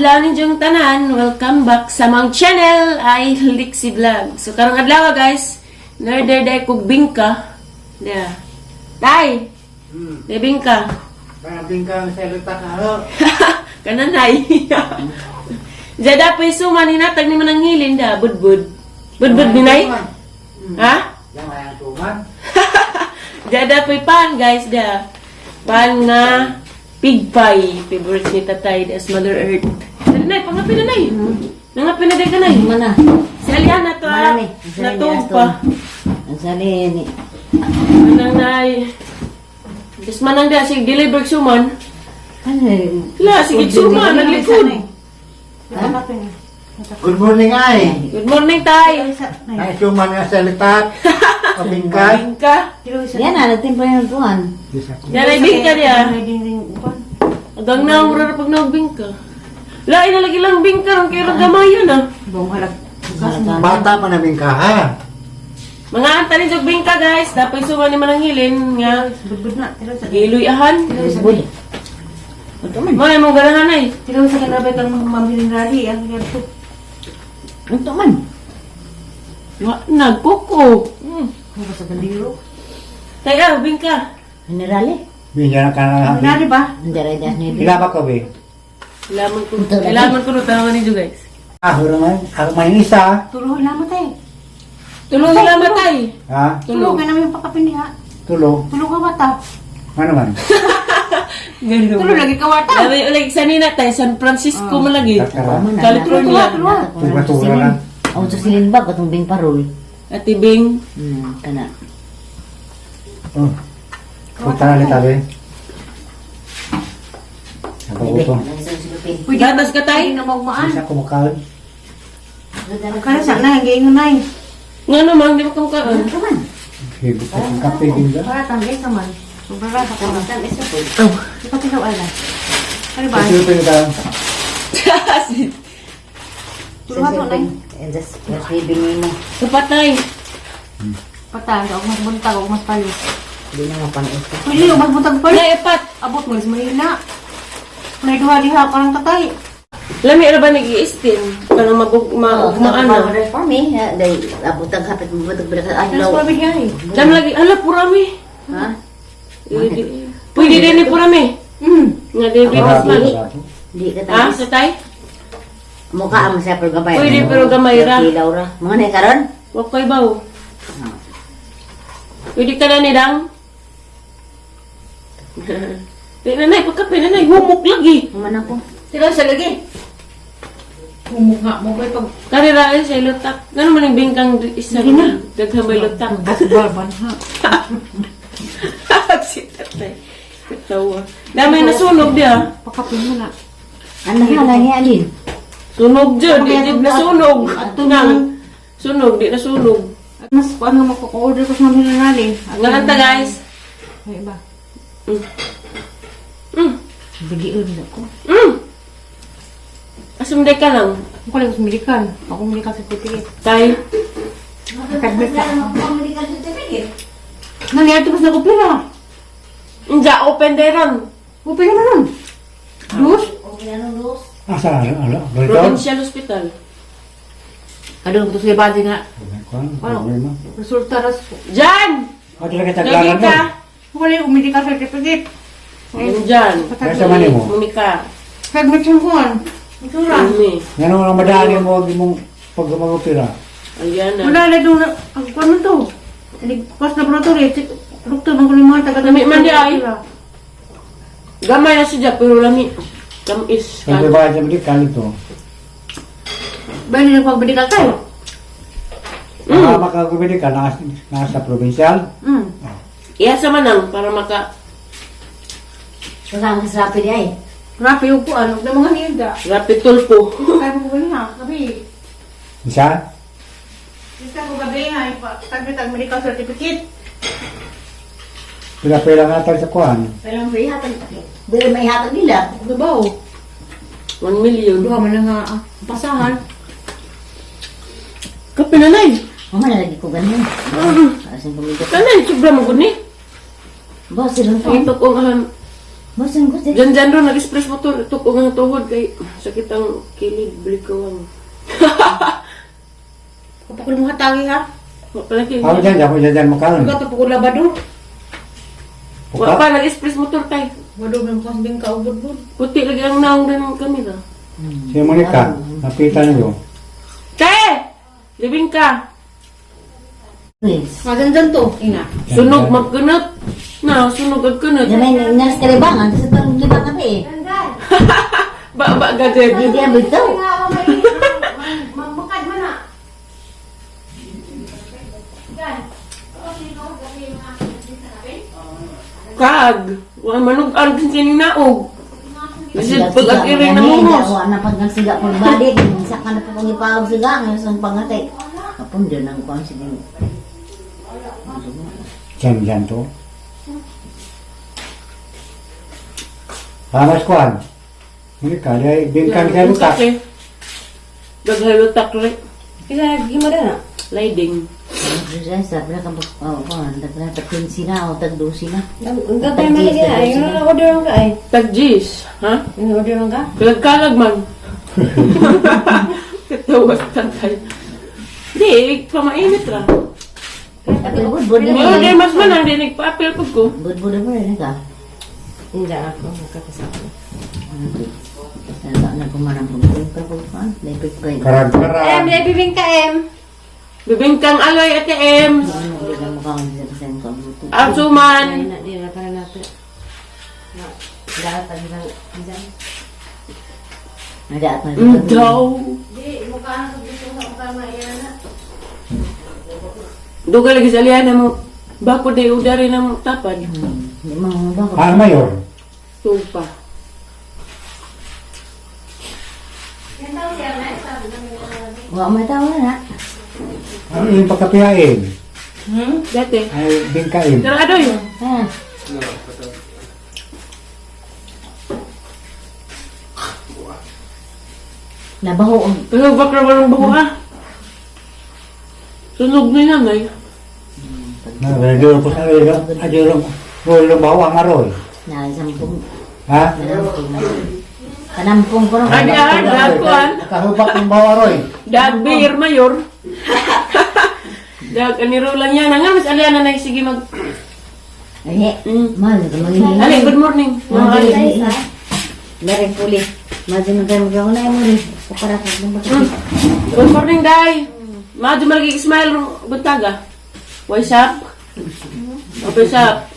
adlaw ninyong tanan, welcome back sa mga channel ay Lixie Vlog. So karong adlaw guys, nerder kog bingka. Yeah. Tay. Day bingka. Bingka sa lutak na. Kananay. Jada pa suman hinatag ni manang hilin da, budbud. Budbud binay? Ha? Yang ayang tuman. Jada pa pan guys da. Pan nga pig pie, favorite ni tatay as Mother Earth. Nanay, pangapin na nay. Nangapin na day ka nay. Mana? Si Aliana to ha. Marami. Natog pa. Ang sali ni. Manang nay. Des manang da si deliver suman. Ano? La, sige suman, naglikod. Good morning ay. Good morning tay. Ay suman nga sa lutak. O bingka. Bingka. Yan na, nagtimpla yung tuhan. Yan ay bingka niya. Agang na mura na pag nagbingka. La, inalagi lang bingka ron kaya gamayan ah. Bata pa na bingka ha. Mga antanin sa bingka guys, dapat suman ni manang hilin nga. Giluy ahan. Bud. May mong ganahan ay. Tiraw sa kanabay kang mambilin rari, ang ganito. Ito man. Nagkuko. Ano sa gandiro? Tayo, bingka. Generali. Bingka na ka na. Rari ba? Ang daray-das niya. Ilaba ka be. Kailangan ko na tanongan ninyo guys. Ako naman. Ako may isa. Tuloy naman tayo. Tulog sila matay. Ha? Tulog ka namin pakapindi ha. Tulog. Tulog ka bata. Ano man? Ganun. Tulog lagi ka bata. Like sa nina tayo, San Francisco malagi. Takara. California. Tuga-tuga lang. Ang sa silin ba? Katong bing parol. At ibing. Kana. Oh. Punta na ni tabi. Ako ko. Gatas ka tayo. Hindi na magmaan. Isa kumakain. Kaya sana, ang gayon na yun. Nga naman, di ba kamukaan? Ito man. Higit ka ng kape bingka. Para tanggay sa man. Sobrang rasa ko na. Ang isa po. Oh. Di pa tilaw ay lang. Ano ba? Kasi pinita. Tulungan mo na yun. And just receiving mo. Kapatay. Pata, huwag mas buntag, huwag mas palis. Hindi na mapanood ka. Pwede, huwag mas buntag palis. Nay, epat. Abot mo, is mahina. May duha diha, parang tatay. Lami na ba nag-i-steam? Parang maugmaan na. For me, dahil abutang kapit mo ba ito Alas adlaw. ko labig yan eh. Dam lagi, hala, purami. Ha? Pwede din ni purami. Nga din bigas man. Hindi ka Ha? tayo. Sa tay? Mukha ang siya pero gabay. Pwede, pero gamay ra. Kilaw ra. Mga na karon? Wag ko'y baw. Pwede ka na ni Dang? Di nanay, pagkape nanay, humok lagi. Mana ko? Sila sa lagi. Humukha mo kayo pag... Kariraan siya lutak. Gano'n man yung bingkang isa na. Daghamay lutak. Barban ha. Si tatay. Katawa. Damay na sunog dia. Pakapin mo na. Ano hala niya alin? Sunog dyan. Di na sunog. At Nang. Sunog. Di na sunog. Mas paano mako-order ko sa mga minanali. Ngalanta guys. May iba. Mm. Bigiin ako. Asumday ka lang. Ako lang sa medical. Ako medical certificate. Tay. Kadbit ka. Nangyari ito mas nag-upira. Inja, open day ron. Upira naman nun. Dus? Asa ano? Baliton? Provincial Hospital. Ano ko sa body nga. Ano? Resulta ras. Jan! Ano talaga Lagi taglaran mo? ka. Ako lang yung medical certificate. Ayun dyan. Kaya sa mani mo? Mumika. Kadbit siya ko. Itsura. Umi. Yan ang mga madali mo huwag mong pag mag-opera. Ayan na. Wala na doon. Ang ano to? Pas laboratory. Doktor ng kulimuhan. Lami man di ay. Gamay na siya, pero lami. Tamis. Kung ba sa medical ito, Bali na pag-medical tayo. makakabili ka nasa provincial. Iyasa manang para maka Kasama sa rapid ay. Rapi yung kuan. Huwag na mga nilda. rapid tulpo. Kaya mo gawin ha. Sabi. Isa? Isa ko gabi ha. Kadbit ang medical certificate. Pila-pila nga tayo sa kuhan. Pero may hatag. Dahil may hatag nila. Gabaw. 1 million. Duha man na nga. Pasahan. Kape na nay. Mama na lagi ko ganyan. Asin pamilya. Kanay, sobra mo gud ni. Ba, silang Ito ko Bosan ko din. Diyan ron, nag-express motor. Tukong ang tuhod kay sakit ang kilid, blikawang. Kapag mo hatangi ha. Wapalaki. Ako dyan makaon. Ikaw tapos ko labado. Wala pa, nag-express motor tayo. Wado ng kwas bingka ubod-bud. Puti lagi ang naong din ng kamera. Si Monica, napita niyo. Tay! Libing ka! Please. Magandang to. Ina. Sunog magkunot. Na, sunog agkunot. Damay na inas ka libangan. Kasi parang libang kami eh. Ba gadget. Hindi ang bitaw. Magbukad mo na. Kag. Wala manugan din sining naog. Kasi pag agiring na mumos. Ako na pag nagsiga ko balik. Sa ka na po kong ipawag siga. Ngayon sa pangatay. Kapon din ang kwan sige. Dyan to. Pamas kuan. Monica, dahil bingkan ka lutak. Gaghalutak rin. Kaya gimana na? Liding. Sa pala ka kwan. Tagpin sina o tagdusi na. Ang gabay man lagi na. Yung na-order lang ka ay. Tagjis. Ha? Yung na-order lang ka? Kalag-kalag man. Katawag tatay. Di, pamainit lang. Budbud Mga di mas manang di nagpa-apel ko ko. Budbud mo rin ka. Hindi ako. Magkakasama. Na kumanang pagkulit ka po pa. Lepit ko yun. Karag-karag. May bibing ka, Bibingkang aloy ate M. Ano ulit ang mukha ko sa kasayin ko. Asuman. Di na para natin. Lahat ang isang. Nadaat na Daw. Di, mukha na gusto ko mukha maiyan na. Duga lagi sa liana mo. Bako de udari ng tapad. Hindi mo ba ko. Ah, mayor. Tupa. Wala may tao na. Ano yung pagkapihain? Dati. Ay, bingkain. Pero adoy. Ha? Nabaho ang Pero bakla walang buho ha. Sunog na yan ay. Naduro po sa rilo. Aduro bawang aroy. nasampung. Ha? Kanampung ko rin. Ay, dagkuan. Nakahubak ng bawang aroy. Dagbir mayor. Dag aniro lang yan. Nga mas aliana na sige mag. Ay, Mm. mahal ka maghihingi. Ali, good morning. Mga ali. Dari puli. Madyo na tayo mag-aunay mo rin. Kuparakot ng Mm. Good morning, Day. Madyo malagi smile buntaga. What's up? What's up?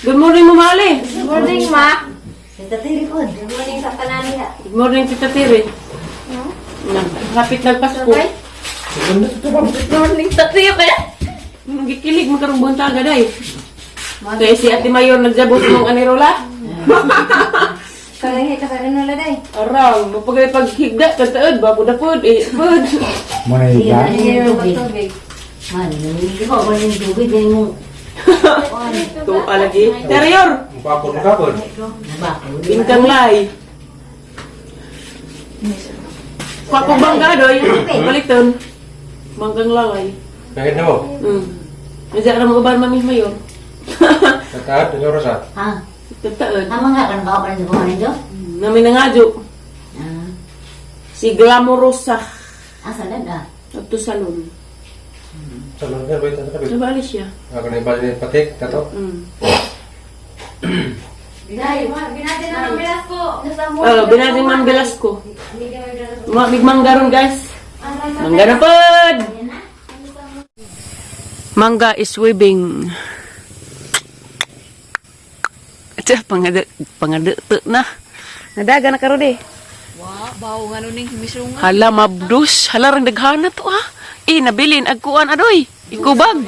Good morning, Mamali. Good morning, ma. Kita tirikod. Good morning sa kananiya. Good morning, Tita Tiri. Kapit nagpasko. Good morning sa tiyo kaya. Gikilig magkarong buntaga, Day. Kaya si Ate Mayor nagjabot mong anirola. Kaya ka sa kanila day. Arang, mapagay paghigda, kataod, bago na food, food. Muna Sige, iba. ano yung tubig? Man, namimili ko. Wala yung tubig. Yan yung... Ito lagi. Interior, Kapon. Nabako. bingkang lay. Kwako bangga, Doy. Baliktun. Banggang laway. Bakit na mo? Nadya na mo ubar mami Mayor. Nataat, yung oras ah. Ha? Kataod. Tama nga ka na pa rin sa buhanin Jo? Namin nangadyo. Ah. Si Glamorosa. Asa na da? Ito salon. Sa mga ba ito sa kabit? Nabali siya. Ako na ibalik ni patik, tato. Day, binati na ng Velasco. Binading Ma'am Velasco. Manggaron guys. Mangga na pod! Mangga is weaving. Ito, pangada na. Nadaga na karon eh. Wow, bawo nga nun yung himisungan. Hala, mabdus. Hala, rang daghana to ah. Nabilin, agkuan adoy. Ikubag.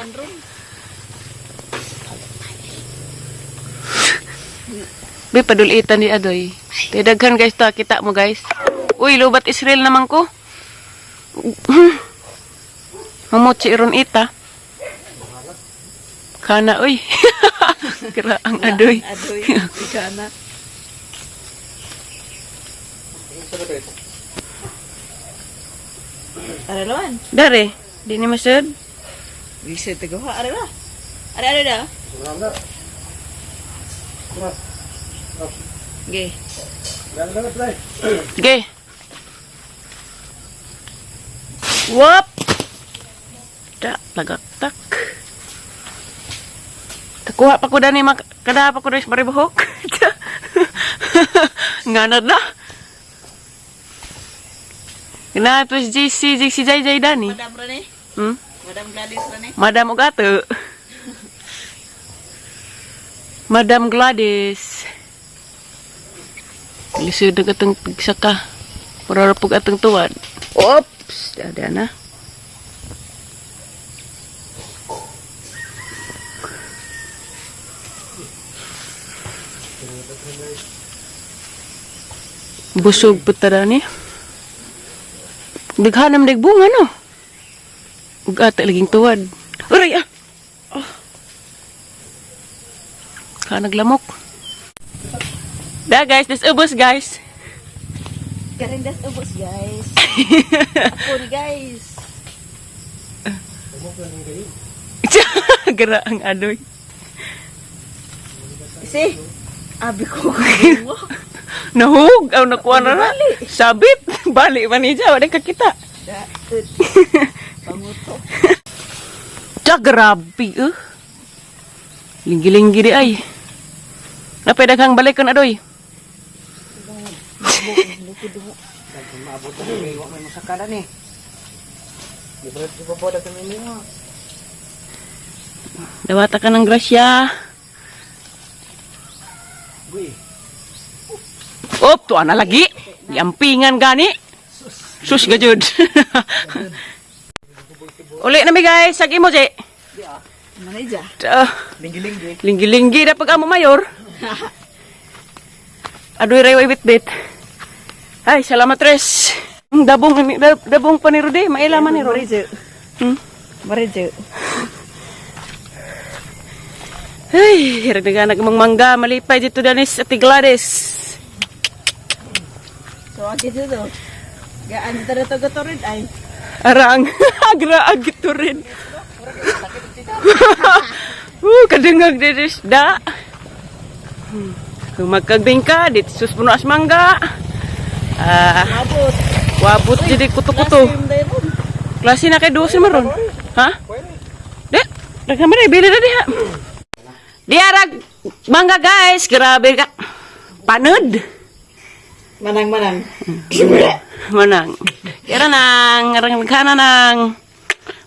Be, padulitan ni adoy. Tidaghan guys ta, kita mo guys. Uy, lubat Israel naman ko. Mamutsi iron ita. Kana, uy. Kira ang adoy. Adoy, ika na. Aralawan. Dari, di ni masud. Bisa tegawa, arala. Ada. Ge. Sige. Wop! Da, lagaktak. Kakuha pa ko dani kada pa ko rin maribuhok. Nganad na. Kena tu JC Jai dani. Madam Rene. Madam Gladys Rene. Madam Ugato. Madam Gladys. Lisod na katong pigsaka. Para pag atong tuwad. Oops! Ada na. Busog putada ni. Daghanam bunga no. Ug ata laging tuwad. Uray ah. Oh. Naglamok. Da guys, this ubos guys. Karindas ubos guys. Ako ni guys. Gara ang adoy. Si. Abi ko. Nahug, aw nakuha na na. Sabit, bali man niya, wala kakita. Panguto. Tsa, grabe Linggi-linggi di ay. Napay daghang balik kon adoy. Maabot na may iwa may masakada ni. Di ba boda kami niyo? Dawata ka ng grasya. Uy. Op, tuwa na lagi. Yampingan gani. Sus gajud. Uli na mi guys, sag emoji. Manager. Linggi-linggi. Linggi-linggi na pag amo mayor. Adoy rayo ibit-bit. Ay, salamat res. Dabong pa ni Rudy, mailaman ni Rudy. Marijo. Ay, hirag na mangga, malipay dito danis at Gladys. So, agi dito. Gaan dito to rin ay. Arang, agraag ito rin. Kadungag dinis da. Kung magkagbingka, dito sus puno as mangga. Wabot jadi kuto-kuto. Klase na kay 12 maron. Ha? Dek, dagamay bili na diha. Diarag mangga guys, grabe ka. Panud. Manang-manang. Manang. Kaya nang rangkana nang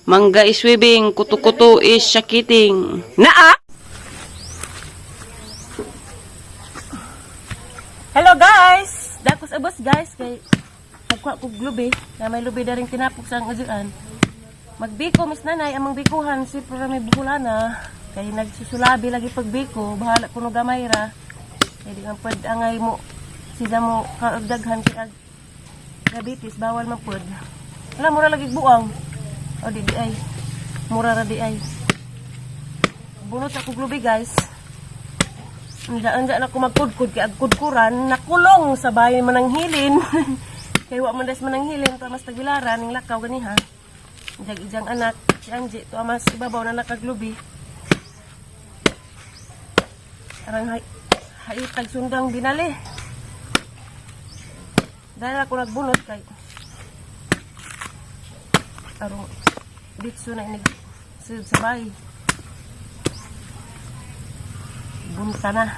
mangga is swimming, kuto-kuto is shakiting. Naa. Hello guys. Dakos abos guys kay nagkuha ko lubi, na may lubi daring tinapok sa ngajuan. Magbiko mis nanay amang bikuhan si para may bukulana kay nagsusulabi lagi pagbiko, bahala kuno gamay ra. Kay di ang pwed angay mo sila mo kaagdaghan kay diabetes bawal man pwed. Wala mura lagi buang. O di ay. Mura ra di ay. Bunot ako lubi guys. Anda na ako magkudkud kay agkudkuran nakulong sa bayan mananghilin. Kay wa man des mananghilin to mas tagbilaran ning lakaw ganiha. Ijang anak si Angie to mas ibabaw na nakaglubi. Arang haitag sundang binali. Dahil ako nagbunot kay arong bitso na inig sa bahay. Bunta na.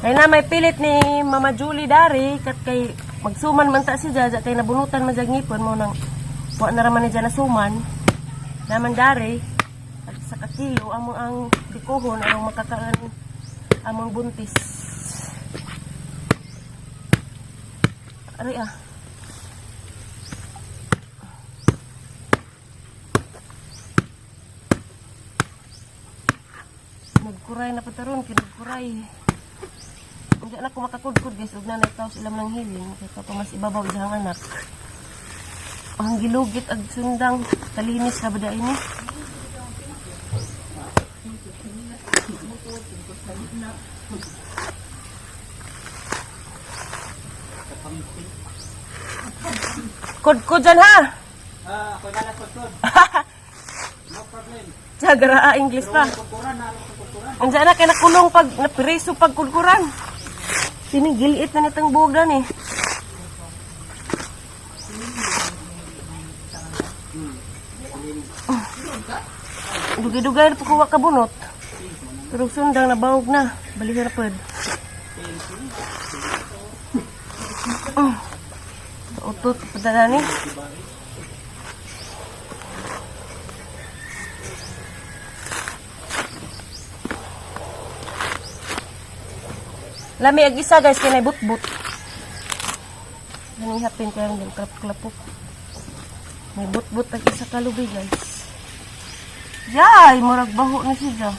Kaya na may pilit ni Mama Julie dari kat kay magsuman man ta si Jaja kay nabunutan man jag ngipon mo nang wa na raman ni Jaja nasuman. Naman dari at sa kakilo among ang bikuhon arong makakaan among buntis. Ari ah. Nagkuray na pataron, kinagkuray. Hindi na ako makakudkud guys, huwag na nagtaos ilam ng hiling. Kaya pa mas ibabaw isang anak. Ang gilugit ag sundang kalinis sa bada ini. Kudkud dyan ha? Ako na lang kudkod. No problem. Jagara English pa. Kukuran na ako kukuran. Ang dyan na kaya nakulong pag napireso pag kulkuran. Sinigiliit na nitong buhog na ni. Dugay-dugay na pakuha ka bunot. Pero sundang nabawag na. Balikan na pwede. Utot padala ni. Lami ag isa guys kay but-but. Nang hapin kaya ng klap-klapok. May but-but ag isa ka lubi guys. Yay, murag baho na siya.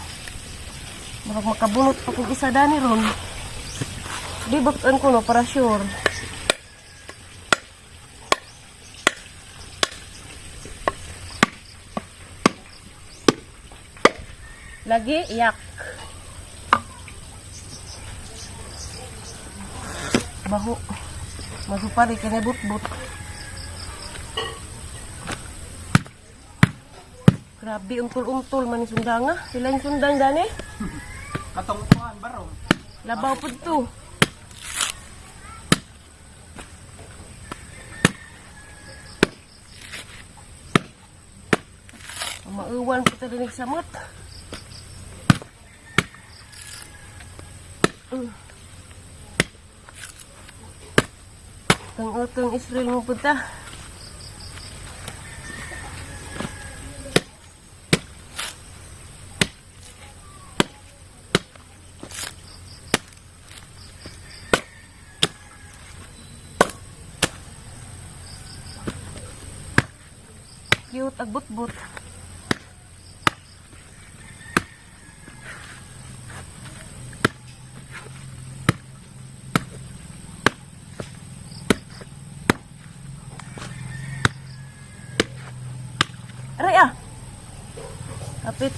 Murag makabunot pa kung isa dani ron. Di baktan ko no para sure. Lagi iyak. Baho. Masupari kaya but-but. Grabe, untol-untol man yung sundang ah. Sila yung sundang dani. Katungkuan barong. Labaw po ito. Mauwan po ito dinig samot. Tang-utang Israel mo punta. Cute, agbut-but. Aray ah. Kapit.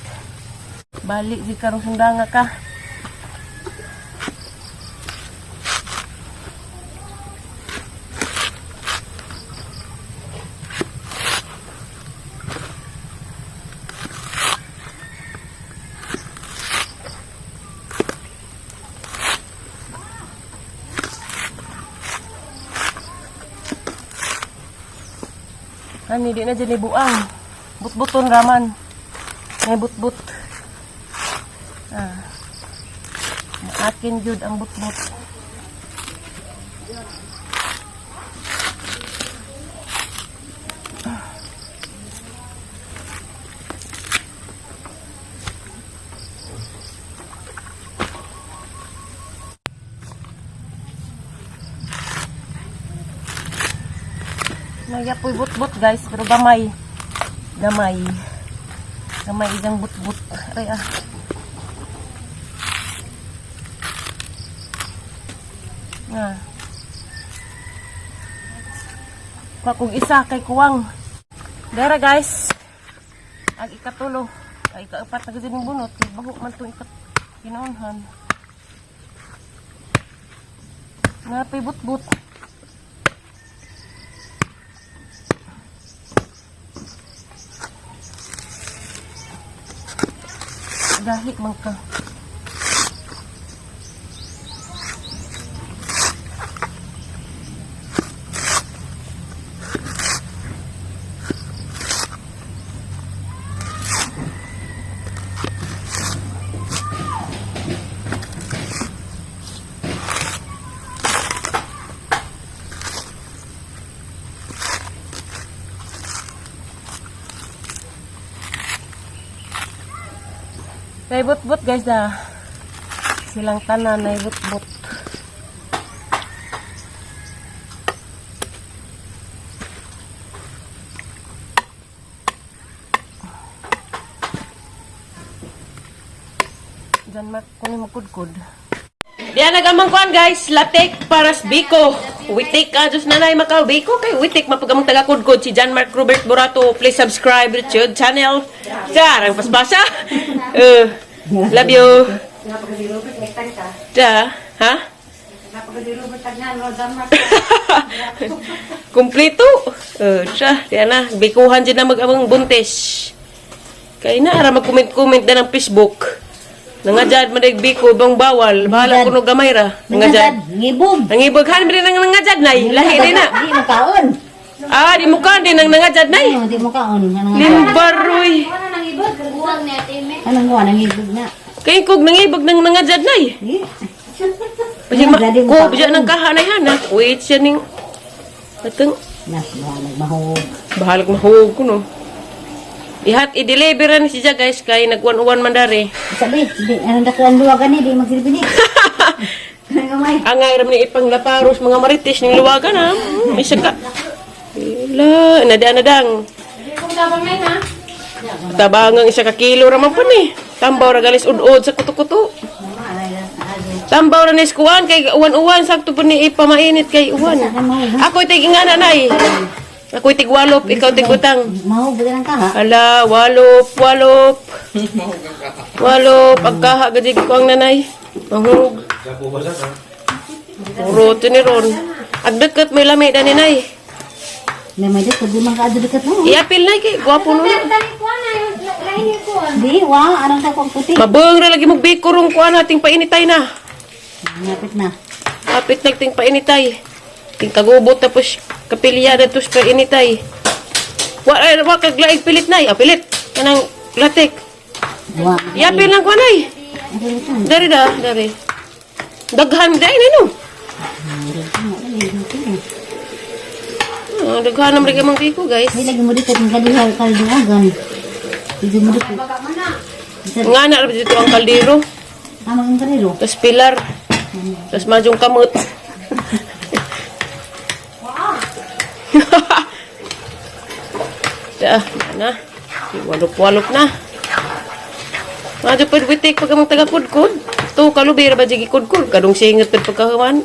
Balik di karong sundanga ka. Ani di na dyan buang. But-buton raman. May but-but. Akin jud ang but-but. Nagyapoy but-but guys, pero gamay. Gamay. Gamay isang but-but. Ay ah. Kung isa kay kuwang. Dara guys. Ang ikatulo. Ay ikaapat na gazin yung bunot. Baho man itong kinaunhan. Napay but-but. Dahil man ka. May but-but guys na. Silang tanan na but-but. Diyan kunin mo kudkud. Diyan nagamang kuan guys. Latik paras biko. Witik ka. Diyos nanay makaw biko. Kay witik mapagamang taga kudkud. Si John Mark Robert Borato. Please subscribe to YouTube channel. Diyan. Ang paspasa. Love you. Da, ha? Kumplito. Siya, yan na. Bikuhan dyan na mag-amang buntis. Kaya na, ara mag-comment-comment na ng Facebook. Nangajad madag biko bang bawal. Bahala ko no gamay ra. Nangajad. Ngibog. Nangibog han din nang nangajad nay. Lahi din na. Di mo kaon. Ah, di mo ka din nang nangajad nay. Di mo kaon. Limbaroy. Anong gawa nangibog na? Kay kog nangibog nang nangajad nay. Di. Pajig ma Jadi mo ko kaon. bija nang kahanay hana. Wait siya ning Ateng Nas mo nagmahog. bahalag mahug ko no. I-deliver ni siya guys kay nag-101 man dari. Sabi, di anong dakuan luwagan ni di magsilbi ni. Gamay. Angay ram ni ipang laparos mga marites ning luwagan ha. Isa ka. Ila, nadang. Tabangang isa ka kilo raman po ni. Tambaw ra galis ud-ud sa kuto-kuto. Tambaw ra ni skuan kay uwan-uwan sakto po ni ipamainit kay uwan. Ako tig ingana nay. Ako tig walop, ikaw tig utang. Mahog ba ng kaha? Ala, walop. Walop, pagkaha gadig ko ang nanay. Mahug. Puro tiniron. Agdekat may lamay da ni nay. Na may dito, di man ka dekat mo. Iapil na kay gwapo no. Di, wa, anong takong puti. Mabeng ra lagi magbikurong kuan ating painitay na. Ngapit na. Apit nagting painitay. Ting kagubot tapos kapilyada tus painitay. Wa kaglaig pilit nay, pilit. Kanang latik. Wa. Iapil lang kuan ay. Dari. Daghan dai na no. Daghan naman rin mga biko guys. Di lagi mo dito ng kadihaw kalduwagan. Di mo dito. Nga na rin dito ang kaldero. Amang ang karilo. Tapos pilar. Tapos majong kamot. Na. Walop-walop na. Majo pwede pag amang taga-kudkud. Ito kalubira ba jigi kudkud. Kadong singat pagkahawan.